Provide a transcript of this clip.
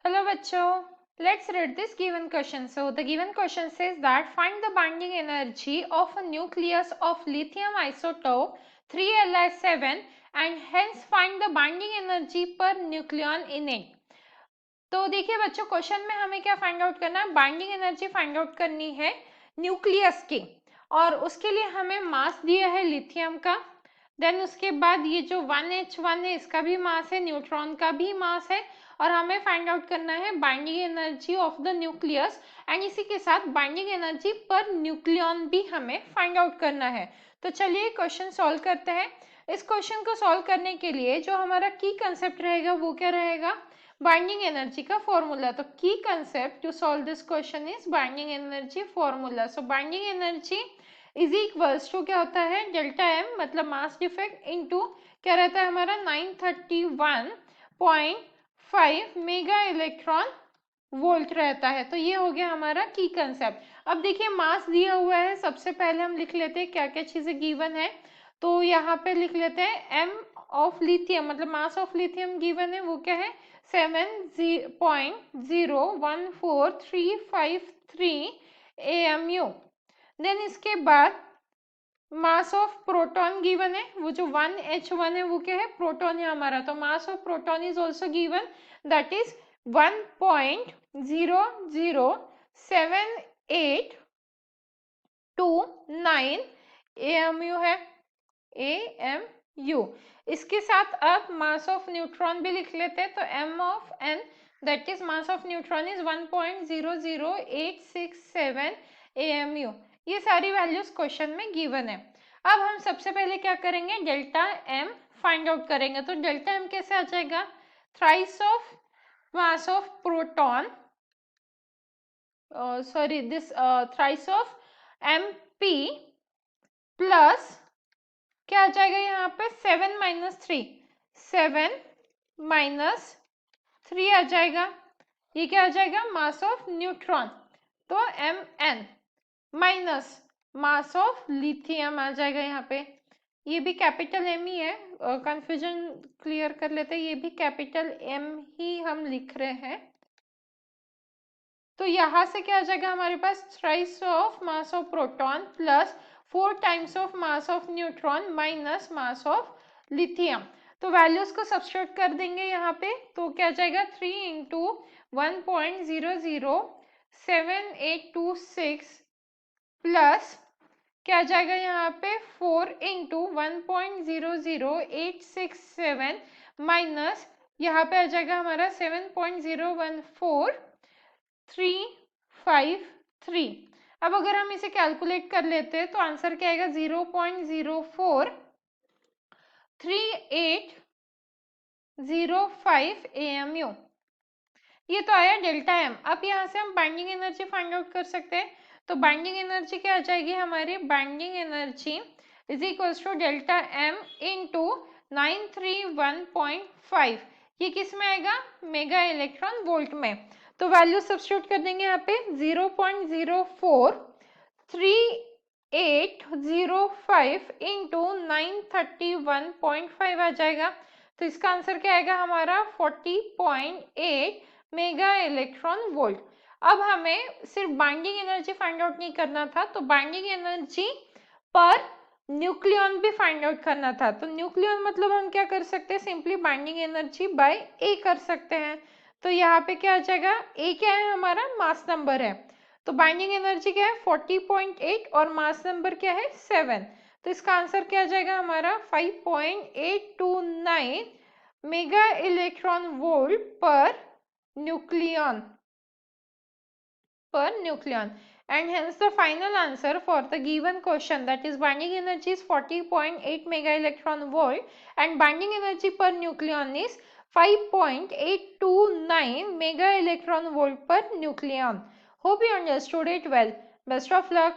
Hello bachcho, let's read this given question. So the given question says that find the binding energy of a nucleus of lithium isotope 3Li7 and hence find the binding energy per nucleon in it. तो देखिए बच्चों, question में हमें क्या find out करना है, binding energy find out करनी है न्यूक्लियस की, और उसके लिए हमें मास दिया है लिथियम का। देन उसके बाद ये जो 1H1 है इसका भी मास है, न्यूट्रॉन का भी मास है, और हमें फाइंड आउट करना है binding energy of the nucleus and इसी के साथ बाइंडिंग एनर्जी पर न्यूक्लियन भी हमें फाइंड आउट करना है। तो चलिए क्वेश्चन सॉल्व करते हैं। इस क्वेश्चन को सॉल्व करने के लिए जो हमारा की कंसेप्ट रहेगा वो क्या रहेगा, बाइंडिंग एनर्जी का फॉर्मूला। तो key concept to solve this question is binding energy formula. So binding energy is equals to क्या होता है, डेल्टा एम मतलब मास डिफेक्ट इनटू क्या रहता है हमारा 931.5 मेगा इलेक्ट्रॉन वोल्ट रहता है। तो ये हो गया हमारा की कंसेप्ट। अब देखिए मास दिया हुआ है, सबसे पहले हम लिख लेते हैं क्या क्या चीजें गिवन है। तो यहाँ पे लिख लेते हैं एम ऑफ लिथियम मतलब मास ऑफ लिथियम गिवन है, वो क्या है 7.014353 AMU। देन इसके बाद मास ऑफ प्रोटॉन गिवन है, वो जो 1H1 है वो क्या है, प्रोटॉन है हमारा। तो मास of proton is also given, that is 1.007829 AMU है, AMU। इसके साथ अब मास ऑफ न्यूट्रॉन भी लिख लेते हैं। तो m of n that is mass of neutron is 1.00867 AMU। ये सारी वैल्यूज क्वेश्चन में गिवन है। अब हम सबसे पहले क्या करेंगे, डेल्टा m फाइंड आउट करेंगे। तो डेल्टा m कैसे आ जाएगा, thrice of mass of proton sorry this thrice of mp plus क्या आ जाएगा यहाँ पे 7 माइनस 3 आ जाएगा। ये क्या आ जाएगा, मास ऑफ न्यूट्रॉन। तो mn minus mass of lithium आ जाएगा यहाँ पे। ये भी कैपिटल M ही है, कंफ्यूजन क्लियर कर लेते हैं, ये भी कैपिटल M ही हम लिख रहे हैं। तो यहाँ से क्या आ जाएगा हमारे पास, thrice of mass of proton plus 4 times of mass of neutron minus mass of lithium. तो वैल्यूज को सब्स्टिट्यूट कर देंगे यहाँ पे। तो क्या आ जाएगा 3 इंटू 1.007826 प्लस क्या आ जाएगा यहाँ पे 4 इंटू 1.00867 माइनस यहाँ पे आ जाएगा हमारा 7.014353। अब अगर हम इसे कैलकुलेट कर लेते हैं तो आंसर क्या आएगा 0.043805 AMU। ये तो आया डेल्टा एम। अब यहाँ से हम बाइंडिंग एनर्जी फाइंड आउट कर सकते हैं। तो बाइंडिंग एनर्जी क्या आ जाएगी हमारी, binding energy is equals to delta M into 931.5। ये किस में आएगा, मेगा इलेक्ट्रॉन वोल्ट में। तो वैल्यू सब्स्टिट्यूट कर देंगे यहाँ पे 0.043805 इंटू 931.5 आ जाएगा। तो इसका आंसर क्या आएगा हमारा 40.8 मेगा इलेक्ट्रॉन वोल्ट। अब हमें सिर्फ बाइंडिंग एनर्जी फाइंड आउट नहीं करना था, तो बाइंडिंग एनर्जी पर न्यूक्लियन भी फाइंड आउट करना था। तो न्यूक्लियन मतलब हम क्या कर सकते हैं, सिंपली बाइंडिंग एनर्जी बाय ए कर सकते हैं। तो यहाँ पे क्या आ जाएगा, ए क्या है हमारा, मास नंबर है। तो बाइंडिंग एनर्जी क्या है 40.8 और मास नंबर क्या है 7। तो इसका आंसर क्या आ जाएगा हमारा 5.829 मेगा इलेक्ट्रॉन वोल्ट पर nucleon and hence the final answer for the given question, that is binding energy is 40.8 mega electron volt and binding energy per nucleon is 5.829 mega electron volt per nucleon. Hope you understood it well. Best of luck.